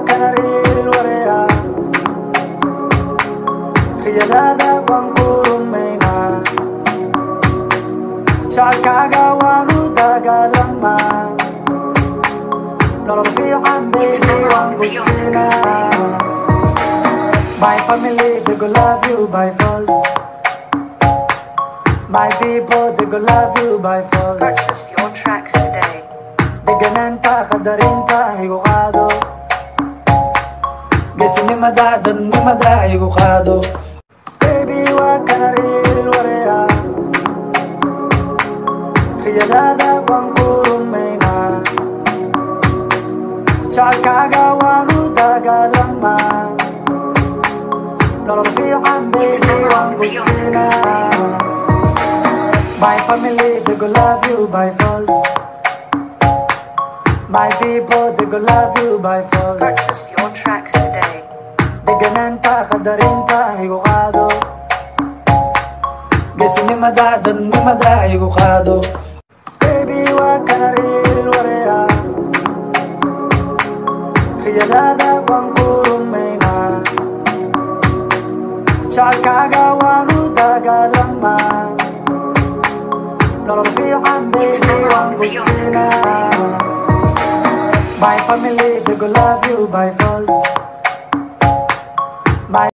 kanaril wareya riyadaada waan ku rumaynaa jacaylkaaga waanu dagaalamaa nolol fiican baby waan ku siinaa my family they go love you by force my people they go love you by force Purchase your tracks today. degananta qadarinta igu qaado geesinimada dadnimada igu qaado baby waa kanaril wareya riyadaada waan ku rumaynaa jacaylkaaga waanu dagaalamaa nolol fiican baby waan ku siinaa my family they go love you by force my people they go love you by force Purchase your tracks today. degananta qadarinta igu qaado geesinimada dadnimada igu qaado baby waa kanaril wareya riyadaada waan ku rumaynaa jacaylkaaga waanu dagaalamaa nolol fiican baby waan ku siinaa my family they go love you by force